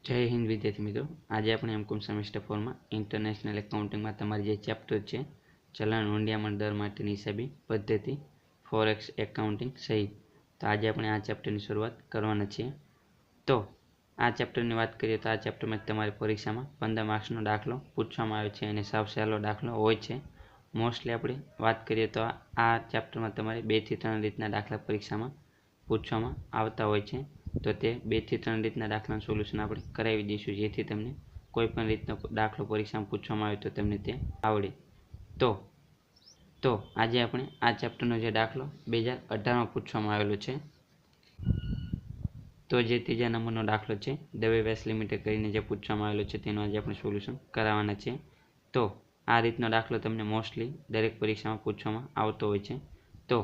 जय हिंद विद्यार्थी मित्रों, आज આપણે એમકોમ સેમેસ્ટર 4 માં ઇન્ટરનેશનલ એકાઉન્ટિંગમાં તમારી જે ચેપ્ટર છે ચલણ હુંડિયામણ દર માટેની હિસાબી પદ્ધતિ ફોરેક્સ એકાઉન્ટિંગ સહિત, તો આજે આપણે આ ચેપ્ટરની શરૂઆત કરવાના છીએ। તો આ ચેપ્ટરની વાત કરીએ તો આ ચેપ્ટરમાં તમારી પરીક્ષામાં 15 માર્ક્સનો દાખલો પૂછવામાં આવે છે અને સાવ સહેલો દાખલો હોય છે। મોસ્ટલી આપણે વાત કરીએ તો આ ચેપ્ટરમાં તમારે 2 થી 3 રીતના દાખલા પરીક્ષામાં પૂછવામાં આવતા હોય છે। तो ते 2 થી 3 રીતના દાખલાનું સોલ્યુશન આપણે કરાવી દઈશું, જેથી તમને કોઈ પણ રીતનો દાખલો પરીક્ષામાં પૂછવામાં આવે તો તમને તે આવડે। તો આજે આપણે આ ચેપ્ટરનો જે દાખલો 2018માં પૂછવામાં આવેલો છે, તો જે ત્રીજા નંબરનો દાખલો છે દવે વેસ્ટ લિમિટેડ કરીને જે પૂછવામાં આવેલો છે તેનું આજે આપણે સોલ્યુશન કરાવવાના છે। તો આ રીતનો દાખલો તમને મોસ્ટલી દરેક પરીક્ષામાં પૂછવામાં આવતો હોય છે। તો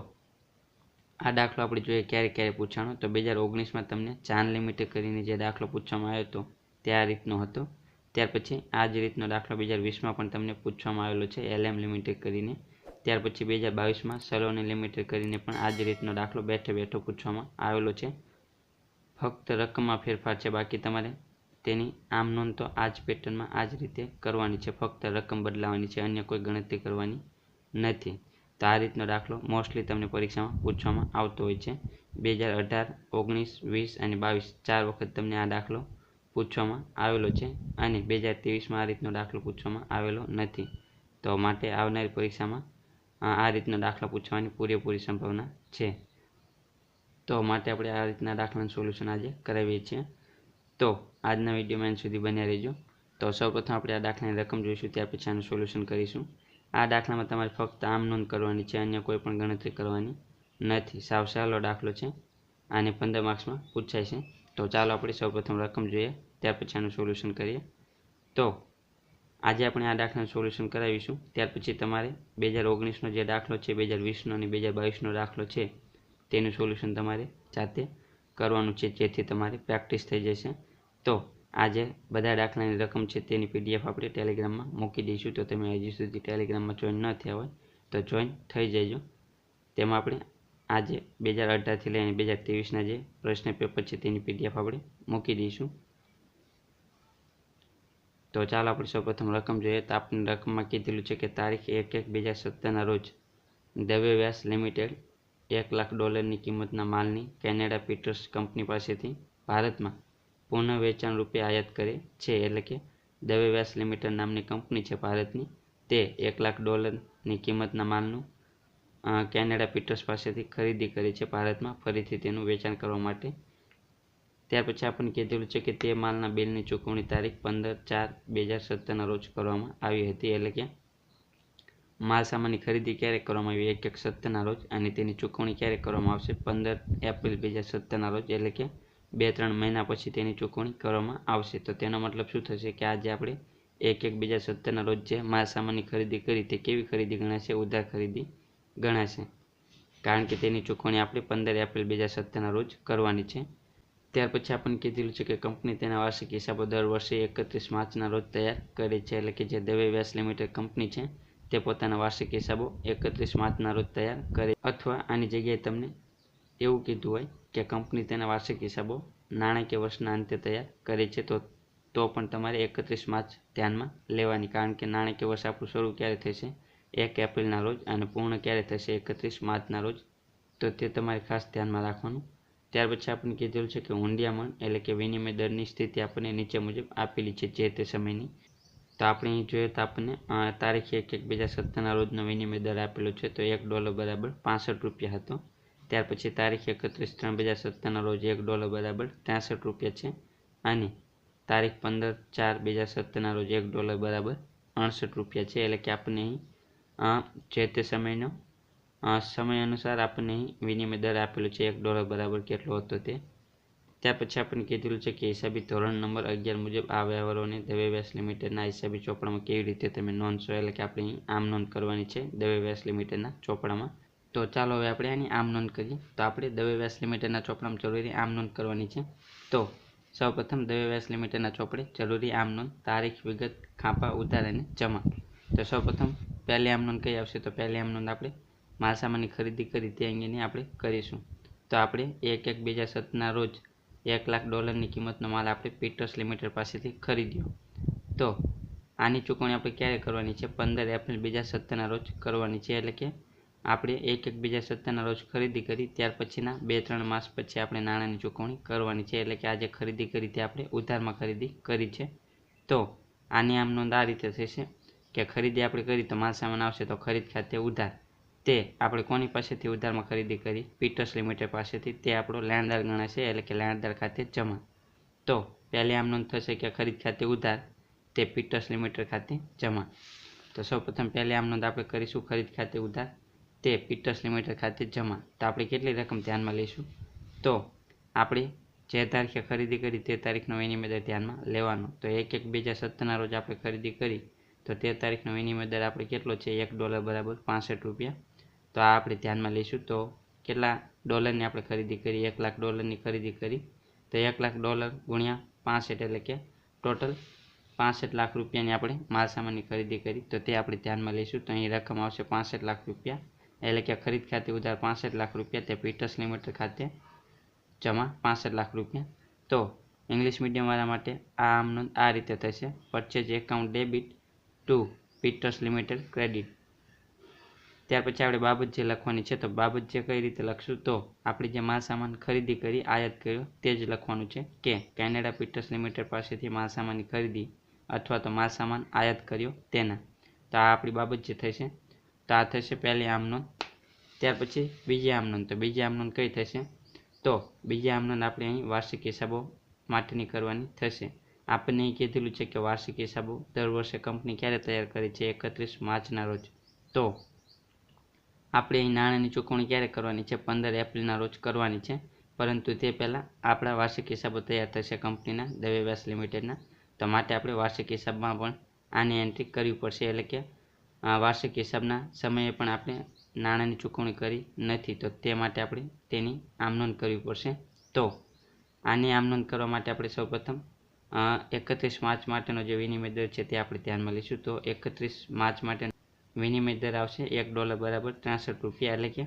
આ દાખલો આપણે જોઈએ ક્યારે પૂછાણો તો 2019માં તમને ચાંદ લિમિટેડ કરીને જે દાખલો પૂછવામાં આવ્યો હતો તે આ રીતનો હતો। ત્યાર પછી આ જ રીતનો દાખલો 2020માં પણ તમને પૂછવામાં આવેલો છે LM લિમિટેડ કરીને। ત્યાર પછી 2022માં સલોની લિમિટેડ કરીને પણ આ જ રીતનો દાખલો બેઠો પૂછવામાં આવેલો છે। ફક્ત રકમમાં ફેરફાર છે, બાકી તમારે તેની આમ નોંધ તો આ જ પેટર્નમાં આ જ રીતે કરવાની છે, ફક્ત રકમ બદલાવાની છે, અન્ય કોઈ ગણતરી કરવાની નથી। તો આ રીતનો દાખલો મોસ્ટલી તમને પરીક્ષામાં પૂછવામાં આવતો હોય છે। 2018, 19, 20 અને 22 4 વખત તમને આ દાખલો પૂછવામાં આવેલો છે અને 2023માં આ રીતનો દાખલો પૂછવામાં આવેલો નથી। તો માટે આવનારી પરીક્ષામાં આ રીતનો દાખલા પૂછવાની પૂરેપૂરી સંભાવના છે। તો માટે આપણે આ રીતના દાખલાનું સોલ્યુશન આજે કરાવીએ છીએ। તો આજના વિડીયોમાં એન્ડ સુધી બન્યા રહેજો। તો સૌપ્રથમ આપણે આ દાખલાની રકમ જોઈશું, ત્યાર પછી આનું સોલ્યુશન કરીશું। આ દાખલામાં તમારે ફક્ત આમ નોંધ કરવાની છે, અન્ય કોઈ પણ ગણતરી કરવાની નથી। સાવ સહેલો દાખલો છે અને 15 માર્ક્સમાં પૂછાય છે। તો ચાલો આપણે સૌપ્રથમ રકમ જોઈએ, ત્યાર પછી આનું સોલ્યુશન કરીએ। તો આજે આપણે આ દાખલાનું સોલ્યુશન કરાવીશું, ત્યાર પછી તમારે 2019નો જે દાખલો છે, 2020નો અને 2022નો દાખલો છે તેનું સોલ્યુશન તમારે જાતે કરવાનું છે, જેથી તમારી પ્રેક્ટિસ થઈ જશે। તો આજે બધા દાખલાની રકમ છે તેની PDF આપણે ટેલિગ્રામમાં મૂકી દઈશું। તો તમે હજી સુધી ટેલિગ્રામમાં જોઈન ન થયા હોય તો જોઈન થઈ જજો। તેમાં આપણે આજે 2018થી લઈને 2023ના જે પ્રશ્ન પેપર છે તેની PDF આપણે મૂકી દઈશું। તો ચાલો આપણે સૌપ્રથમ રકમ જોઈએ। તો આપણે રકમમાં કીધેલું છે કે તારીખ 1/1/2017ના રોજ દવે વ્યાસ લિમિટેડ $1,00,000 ની કિંમતના માલની કેનેડા પીટર્સ કંપની પાસેથી ભારતમાં પુનઃ વેચાણ રૂપે આયાત કરે છે। એટલે કે દવે વ્યાસ લિમિટેડ નામની કંપની છે ભારતની, તે $1,00,000 ની કિંમતના માલનું કેનેડા પીટર્સ પાસેથી ખરીદી કરે છે ભારતમાં ફરીથી તેનું વેચાણ કરવા માટે। ત્યાર પછી આપણને કીધેલું છે કે તે માલના બિલની ચૂકવણી તારીખ 15/4/2017ના રોજ કરવામાં આવી હતી। એટલે કે માલ સામાનની ખરીદી ક્યારે કરવામાં આવી? 1/1/17ના રોજ, અને તેની ચૂકવણી ક્યારે કરવામાં આવશે? 15 એપ્રિલ 2017ના રોજ, એટલે કે 2-3 મહિના પછી તેની ચૂકવણી કરવામાં આવશે। તો તેનો મતલબ શું થશે કે આજે આપણે 1/1/2017ના રોજ જે માલ સામાનની ખરીદી કરી તે કેવી ખરીદી ગણાશે? ઉધાર ખરીદી ગણાશે, કારણ કે તેની ચૂકવણી આપણે 15 એપ્રિલ 2017ના રોજ કરવાની છે। ત્યાર પછી આપણને કીધેલું છે કે કંપની તેના વાર્ષિક હિસાબો દર વર્ષે 31 માર્ચના રોજ તૈયાર કરે છે। એટલે કે જે દવે વ્યાસ લિમિટેડ કંપની છે તે પોતાના વાર્ષિક હિસાબો 31 માર્ચના રોજ તૈયાર કરે, અથવા આની જગ્યાએ તમને એવું કીધું હોય કે કંપની તેના વાર્ષિક હિસાબો નાણાકીય વર્ષના અંતે તૈયાર કરે છે, તો પણ તમારે 31 માર્ચ ધ્યાનમાં લેવાની, કારણ કે નાણાકીય વર્ષ આપણું શરૂ ક્યારે થશે? 1 એપ્રિલના રોજ, અને પૂર્ણ ક્યારે થશે? 31 માર્ચના રોજ। તો તે તમારે ખાસ ધ્યાનમાં રાખવાનું। ત્યાર પછી આપણને કીધેલું છે કે હુંડિયામણ એટલે કે વિનિમય દરની સ્થિતિ આપણને નીચે મુજબ આપેલી છે જે તે સમયની। તો આપણે અહીં જોઈએ તો આપણને તારીખ 1/1/2017ના રોજનો વિનિમય દર આપેલો છે, તો $1 બરાબર 65 રૂપિયા હતો। ત્યાર પછી તારીખ 31/3/2017ના રોજ $1 બરાબર 63 રૂપિયા છે, અને તારીખ 15/4/2017ના રોજ $1 બરાબર 68 રૂપિયા છે। એટલે કે આપણને અહીં જે તે સમયનો સમય અનુસાર આપણને અહીં વિનિમય દર આપેલો છે $1 બરાબર કેટલો હતો તે। ત્યાર પછી આપણને કીધેલું છે કે હિસાબી ધોરણ નંબર 11 મુજબ આ વ્યવહારોને દવે વ્યાસ લિમિટેડના હિસાબી ચોપડામાં કેવી રીતે તમે નોંધશો? એટલે કે આપણે અહીં આમ નોંધ કરવાની છે દવે વ્યાસ લિમિટેડના ચોપડામાં। તો ચાલો હવે આપણે આની આમ નોંધ કરીએ। તો આપણે દવે વ્યાસ લિમિટેડના ચોપડામાં જરૂરી આમ નોંધ કરવાની છે। તો સૌપ્રથમ દવે વ્યાસ લિમિટેડના ચોપડે જરૂરી આમ નોંધ, તારીખ, વિગત, ખાપા, ઉધાર અને જમા। તો સૌપ્રથમ પહેલી આમ નોંધ કઈ આવશે? તો પહેલી આમ નોંધ આપણે માલ સામાનની ખરીદી કરી તે અંગેની આપણે કરીશું। તો આપણે 1/1/2017ના રોજ $1,00,000ની કિંમતનો માલ આપણે પીટર્સ લિમિટેડ પાસેથી ખરીદ્યો. તો આની ચૂકવણી આપણે ક્યારે કરવાની છે? 15 એપ્રિલ 2017ના રોજ કરવાની છે. એટલે કે આપણે 1/1/2017ના રોજ ખરીદી કરી ત્યાર પછીના 2-3 માસ પછી આપણે નાણાંની ચૂકવણી કરવાની છે. એટલે કે આજે ખરીદી કરી તે આપણે ઉધારમાં ખરીદી કરી છે. તો આની આમ નોંધ આ રીતે થશે કે ખરીદી આપણે કરી તો માલ સામાન આવશે તો ખરીદ ખાતે ઉધાર. તે આપણે કોની પાસેથી ઉધારમાં ખરીદી કરી? પીટર્સ લિમિટેડ પાસેથી. તે આપણો લેણદાર ગણાશે, એટલે કે લેણદાર ખાતે જમા. તો પહેલી આમ નોંધ થશે કે ખરીદ ખાતે ઉધાર, તે પીટર્સ લિમિટેડ ખાતે જમા. તો સૌપ્રથમ પહેલી આમ નોંધ આપણે કરીશું ખરીદ ખાતે ઉધાર, તે પીટર્સ લિમિટેડ ખાતે જમા. તો આપણે કેટલી રકમ ધ્યાનમાં લઈશું? તો આપણે જે તારીખે ખરીદી કરી તે તારીખનો વિનિમય દર ધ્યાનમાં લેવાનો. તો 1/1/2017ના રોજ આપણે ખરીદી કરી તો તે તારીખનો વિનિમય દર આપણે કેટલો છે? $1 બરાબર 65 રૂપિયા. તો આ આપણે ધ્યાનમાં લઈશું. તો કેટલા ડોલરની આપણે ખરીદી કરી? $1,00,000ની ખરીદી કરી. તો $1,00,000 ગુણ્યા 65 એટલે કે ટોટલ 65 લાખ રૂપિયાની આપણે માલ સામાનની ખરીદી કરી. તો તે આપણે ધ્યાનમાં લઈશું. તો અહીં રકમ આવશે 65 લાખ રૂપિયા. એટલે કે ખરીદ ખાતે ઉધાર 65 લાખ રૂપિયા, તે પીટર્સ લિમિટેડ ખાતે જમા 65 લાખ રૂપિયા. તો ઇંગ્લિશ મીડિયમવાળા માટે આ આમ નોંધ આ રીતે થશે: purchase account debit to Peters limited credit. ત્યાર પછી આપણે બાબત જે લખવાની છે. તો બાબત જે કઈ રીતે લખશું? તો આપણે જે માલ સામાન ખરીદી કરી, આયાત કર્યો, તે જ લખવાનું છે કે કેનેડા પીટર્સ લિમિટેડ પાસેથી માલ સામાનની ખરીદી અથવા તો માલ સામાન આયાત કર્યો તેના. તો આ આપણી બાબત જે થશે. તો આ થશે પહેલી આમ નોંધ. ત્યાર પછી બીજી આમ નોંધ. તો બીજી આમ નોંધ કઈ થશે? તો બીજી આમ નોંધ આપણે અહીં વાર્ષિક હિસાબો માટેની કરવાની થશે. આપણને અહીં કીધેલું છે કે વાર્ષિક હિસાબો દર વર્ષે કંપની ક્યારે તૈયાર કરે છે? 31 માર્ચના રોજ. તો આપણે અહીં નાણાંની ચૂકવણી ક્યારે કરવાની છે? 15 એપ્રિલના રોજ કરવાની છે. પરંતુ તે પહેલાં આપણા વાર્ષિક હિસાબો તૈયાર થશે કંપનીના દવે વ્યાસ લિમિટેડના. તો માટે આપણે વાર્ષિક હિસાબમાં પણ આની એન્ટ્રી કરવી પડશે. એટલે કે વાર્ષિક હિસાબના સમયે પણ આપણે નાણાંની ચૂકવણી કરી નથી, તો તે માટે આપણે તેની આમ નોંધ કરવી પડશે. તો આની આમ નોંધ કરવા માટે આપણે સૌપ્રથમ 31 માર્ચ માટેનો જે વિનિમય દર છે તે આપણે ધ્યાનમાં લઈશું. તો 31 માર્ચ માટે વિનિમય દર આવશે $1 બરાબર 63 રૂપિયા. એટલે કે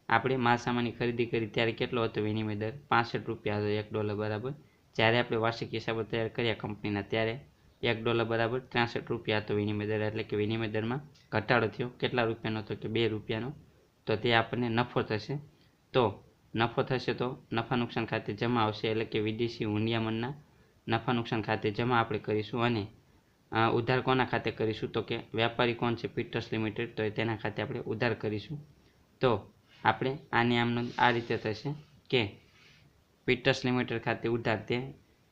આપણે માલ સામાનની ખરીદી કરી ત્યારે કેટલો હતો વિનિમય દર? 65 રૂપિયા હતો $1 બરાબર. જ્યારે આપણે વાર્ષિક હિસાબો તૈયાર કર્યા કંપનીના ત્યારે $1 બરાબર 63 રૂપિયા હતો વિનિમય દર. એટલે કે વિનિમય દરમાં ઘટાડો થયો. કેટલા રૂપિયાનો હતો? કે $2 રૂપિયાનો. તો તે આપણને નફો થશે. તો નફો થશે તો નફા નુકસાન ખાતે જમા આવશે. એટલે કે વિદેશી હુંડિયામણના નફા નુકસાન ખાતે જમા આપણે કરીશું. અને ઉધાર કોના ખાતે કરીશું? તો કે વેપારી કોણ છે? Peters limited. તો તેના ખાતે આપણે ઉધાર કરીશું. તો આપણે આની આમ નોંધ આ રીતે થશે કે પીટર્સ લિમિટેડ ખાતે ઉધાર, તે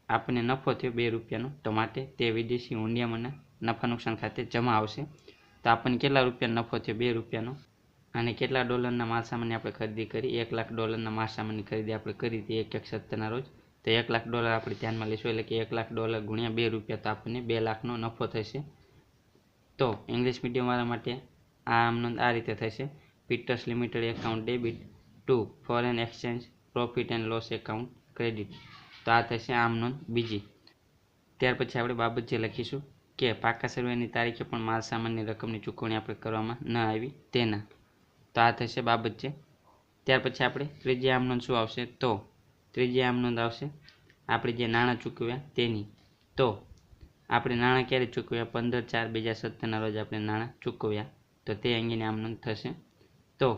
આપણને નફો થયો $2 રૂપિયાનો. તો માટે તે વિદેશી હુંડિયામણના નફા નુકસાન ખાતે જમા આવશે. તો આપણને કેટલા રૂપિયાનો નફો થયો? $2 રૂપિયાનો. અને કેટલા ડોલરના માલ સામાનની આપણે ખરીદી કરી? $1,00,000ના માલ સામાનની ખરીદી આપણે કરી હતી 1/1/17ના રોજ. તો $1,00,000 આપણે ધ્યાનમાં લઈશું. એટલે કે $1,00,000 ગુણ્યા $2 રૂપિયા, તો આપણને $2 લાખનો નફો થશે. તો ઇંગ્લિશ મીડિયમવાળા માટે આ આમ નોંધ આ રીતે થશે: Peters limited account debit to foreign exchange profit and loss account credit. તો આ થશે આમ નોંધ બીજી. ત્યાર પછી આપણે બાબત જે લખીશું કે પાકા સર્વેની તારીખે પણ માલ સામાનની રકમની ચૂકવણી આપણે કરવામાં ન આવી તેના. તો આ થશે બાબત છે. ત્યાર પછી આપણે ત્રીજી આમ નોંધ શું આવશે? તો ત્રીજી આમ નોંધ આવશે આપણે જે નાણાં ચૂકવ્યા તેની. તો આપણે નાણાં ક્યારે ચૂકવ્યા? 15/4/2017ના રોજ આપણે નાણાં ચૂકવ્યા. તો તે અંગેની આમ નોંધ થશે. તો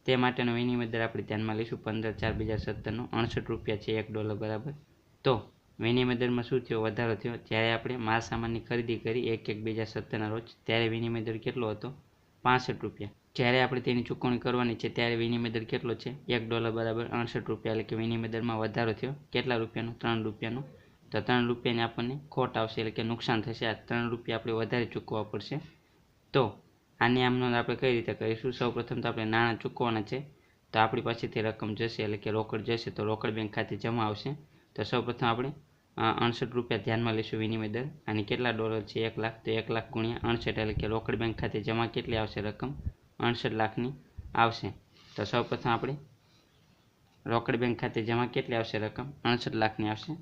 તે માટેનો વિનિમય દર આપણે ધ્યાનમાં લઈશું. 15/4/2017નો 68 રૂપિયા છે $1 બરાબર. તો વિનિમય દરમાં શું થયો? વધારો થયો. જ્યારે આપણે માલ સામાનની ખરીદી કરી 1/1/2017ના રોજ ત્યારે વિનિમય દર કેટલો હતો? 65 રૂપિયા. જ્યારે આપણે તેની ચૂકવણી કરવાની છે ત્યારે વિનિમય દર કેટલો છે? $1 બરાબર 68 રૂપિયા. એટલે કે વિનિમય દરમાં વધારો થયો. કેટલા રૂપિયાનો? 3 રૂપિયાનો. તો 3 રૂપિયાની આપણને ખોટ આવશે, એટલે કે નુકસાન થશે. આ 3 રૂપિયા આપણે વધારે ચૂકવવા પડશે. તો આની આમ નોંધ આપણે કઈ રીતે કરીશું? સૌપ્રથમ તો આપણે નાણાં ચૂકવવાના છે. તો આપણી પાસેથી રકમ જશે, એટલે કે રોકડ જશે, તો રોકડ બેંક ખાતે જમા આવશે. તો સૌપ્રથમ આપણે 68 રૂપિયા ધ્યાનમાં લઈશું વિનિમય દર. અને કેટલા ડોલર છે? 1 લાખ. તો 1 લાખ ગુણ્યા 68, એટલે કે રોકડ બેંક ખાતે જમા કેટલી આવશે રકમ? 68 લાખની આવશે. તો સૌપ્રથમ આપણે રોકડ બેંક ખાતે જમા કેટલી આવશે રકમ? 68 લાખની આવશે.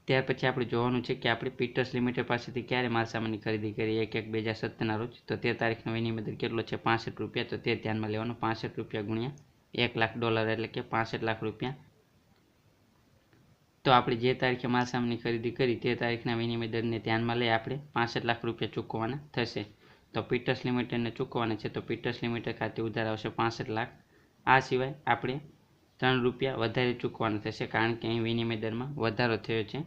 ત્યાર પછી આપણે જોવાનું છે કે આપણે પીટર્સ લિમિટેડ પાસેથી ક્યારે માલ સામાનની ખરીદી કરી? 1/1/2017ના રોજ. તો તે તારીખનો વિનિમય દર કેટલો છે? 65 રૂપિયા. તો તે ધ્યાનમાં લેવાનું. 65 રૂપિયા ગુણ્યા $1,00,000, એટલે કે 65 લાખ રૂપિયા. તો આપણે જે તારીખે માલ સામાનની ખરીદી કરી તે તારીખના વિનિમય દરને ધ્યાનમાં લઈ આપણે 65 લાખ રૂપિયા ચૂકવવાના થશે. તો પીટર્સ લિમિટેડને ચૂકવવાના છે. તો પીટર્સ લિમિટેડ ખાતે ઉધાર આવશે 65 લાખ. આ સિવાય આપણે ₹3 વધારે ચૂકવવાના થશે, કારણ કે અહીં વિનિમય દરમાં વધારો થયો છે.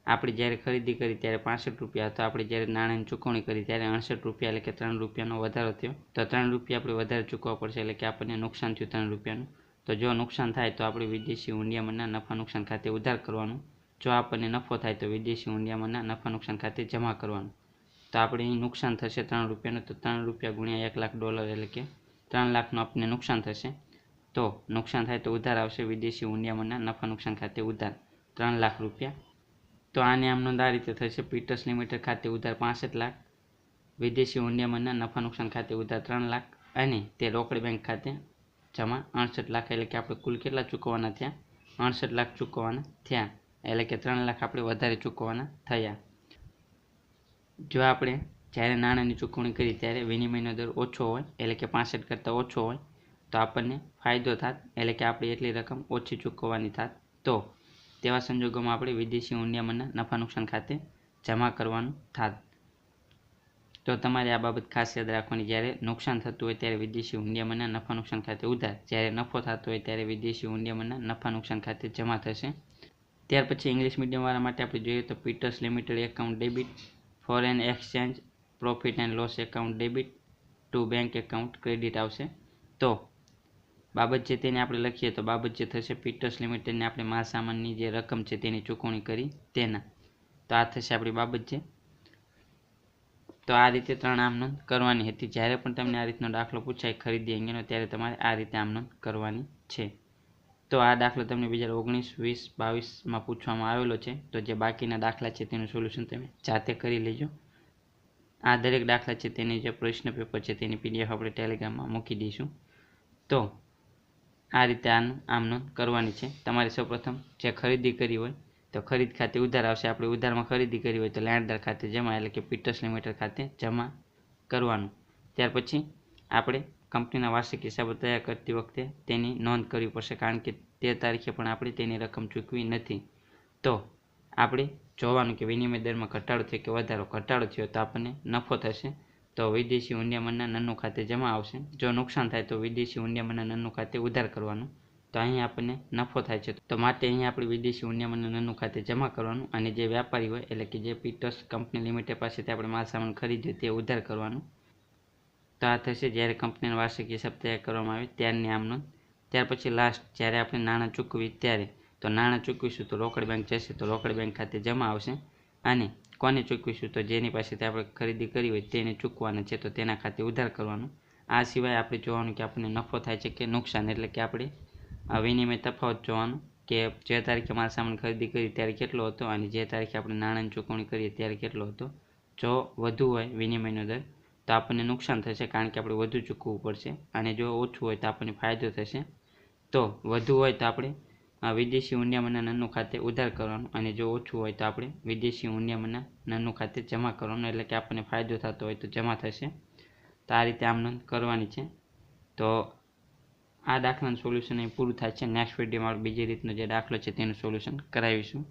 આપણે જ્યારે ખરીદી કરી ત્યારે ₹65 હતો, આપણે જ્યારે નાણાંની ચૂકવણી કરી ત્યારે ₹68 એટલે કે ₹3નો વધારો થયો. તો ₹3 આપણે વધારે ચૂકવવા પડશે, એટલે કે આપણને નુકસાન થયું ₹3નું. તો જો નુકસાન થાય તો આપણે વિદેશી હુંડિયામણના નફા નુકસાન ખાતે ઉધાર કરવાનું. જો આપણને નફો થાય તો વિદેશી હુંડિયામણના નફા નુકસાન ખાતે જમા કરવાનું. તો આપણે અહીં નુકસાન થશે ₹3નું, તો ₹3 ગુણ્યા $1 લાખ એટલે કે 3 લાખનું આપણને નુકસાન થશે. તો નુકસાન થાય તો ઉધાર આવશે વિદેશી હુંડિયામણના નફા નુકસાન ખાતે ઉધાર ₹3 લાખ. તો આની આમ નોંધ આ રીતે થશે. પીટર્સ લિમિટેડ ખાતે ઉધાર 65 લાખ, વિદેશી હુંડિયામણના નફા નુકસાન ખાતે ઉધાર 3 લાખ અને તે રોકડ બેંક ખાતે જમા 68 લાખ. એટલે કે આપણે કુલ કેટલા ચૂકવવાના થયા? 68 લાખ ચૂકવવાના થયા, એટલે કે 3 લાખ આપણે વધારે ચૂકવવાના થયા. જો આપણે જ્યારે નાણાંની ચૂકવણી કરી ત્યારે વિનિમયનો દર ઓછો હોય, એટલે કે 65 કરતાં ઓછો હોય, તો આપણને ફાયદો થાત, એટલે કે આપણે એટલી રકમ ઓછી ચૂકવવાની થાત. તો તેવા સંજોગોમાં આપણે વિદેશી હુંડિયામણના નફા નુકસાન ખાતે જમા કરવાનું થાત. તો તમારે આ બાબત ખાસ યાદ રાખવાની. જ્યારે નુકસાન થતું હોય ત્યારે વિદેશી હુંડિયામણના નફા નુકસાન ખાતે ઉધાર, જ્યારે નફો થતો હોય ત્યારે વિદેશી હુંડિયામણના નફા નુકસાન ખાતે જમા થશે. ત્યાર પછી ઇંગ્લિશ મીડિયમવાળા માટે આપણે જોઈએ તો Peters limited account debit, foreign exchange profit and loss account debit to bank account credit આવશે. તો બાબત છે તેને આપણે લખીએ તો બાબત જે થશે પીટર્સ લિમિટેડને આપણે માલ સામાનની જે રકમ છે તેની ચૂકવણી કરી તેના. તો આ થશે આપણી બાબત છે. તો આ રીતે 3 આમ નોંધ કરવાની હતી. જ્યારે પણ તમને આ રીતનો દાખલો પૂછાય ખરીદી અંગેનો ત્યારે તમારે આ રીતે આમ નોંધ કરવાની છે. તો આ દાખલો તમને 2019, 20, 22માં પૂછવામાં આવેલો છે. તો જે બાકીના દાખલા છે તેનું સોલ્યુશન તમે જાતે કરી લેજો. આ દરેક દાખલા છે તેની જે પ્રશ્ન પેપર છે તેની PDF આપણે ટેલિગ્રામમાં મૂકી દઈશું. તો આ રીતે આમ નોંધ કરવાની છે. તમારે સૌપ્રથમ જે ખરીદી કરી હોય તો ખરીદ ખાતે ઉધાર આવશે. આપણે ઉધારમાં ખરીદી કરી હોય તો લેણદાર ખાતે જમા, એટલે કે પીટર્સ લિમિટેડ ખાતે જમા કરવાનું. ત્યાર પછી આપણે કંપનીના વાર્ષિક હિસાબો તૈયાર કરતી વખતે તેની નોંધ કરવી પડશે, કારણ કે તે તારીખે પણ આપણે તેની રકમ ચૂકવી નથી. તો આપણે જોવાનું કે વિનિમય દરમાં ઘટાડો થયો કે વધારો. ઘટાડો થયો તો આપણને નફો થશે, તો વિદેશી હુંડિયામણના નાનું ખાતે જમા આવશે. જો નુકસાન થાય તો વિદેશી હુંડિયામણના નાનું ખાતે ઉધાર કરવાનું. તો અહીં આપણને નફો થાય છે, તો માટે અહીં આપણે વિદેશી હુંડિયામણના નાનું ખાતે જમા કરવાનું. અને જે વ્યાપારી હોય, એટલે કે જે પીટર્સ કંપની લિમિટેડ પાસેથી આપણે માલ સામાન ખરીદ્યો તે ઉધાર કરવાનું. તો આ થશે જ્યારે કંપનીનો વાર્ષિક હિસાબ તૈયાર કરવામાં આવે ત્યારની આમ નોંધ. ત્યાર પછી લાસ્ટ જ્યારે આપણે નાણાં ચૂકવી ત્યારે, તો નાણાં ચૂકવીશું તો રોકડ બેંક જશે, તો રોકડ બેંક ખાતે જમા આવશે. અને કોને ચૂકવીશું? તો જેની પાસેથી આપણે ખરીદી કરી હોય તેને ચૂકવાના છે, તો તેના ખાતે ઉધાર કરવાનું. આ સિવાય આપણે જોવાનું કે આપણને નફો થાય છે કે નુકસાન, એટલે કે આપણે વિનિમય તફાવત જોવાનું કે જે તારીખે માલ સામાન ખરીદી કરી ત્યારે કેટલો હતો અને જે તારીખે આપણે નાણાંની ચૂકવણી કરીએ ત્યારે કેટલો હતો. જો વધુ હોય વિનિમયનો દર તો આપણને નુકસાન થશે, કારણ કે આપણે વધુ ચૂકવવું પડશે. અને જો ઓછું હોય તો આપણને ફાયદો થશે. તો વધુ હોય તો આપણે વિદેશી હુંડિયામણના નાનું ખાતે ઉધાર કરવાનું, અને જો ઓછું હોય તો આપણે વિદેશી હુંડિયામણના નાનું ખાતે જમા કરવાનું, એટલે કે આપણને ફાયદો થતો હોય તો જમા થશે. તો આ રીતે આમ નોંધ કરવાની છે. તો આ દાખલાનું સોલ્યુશન અહીં પૂરું થાય છે. નેક્સ્ટ વિડીયોમાં બીજી રીતનો જે દાખલો છે તેનું સોલ્યુશન કરાવીશું.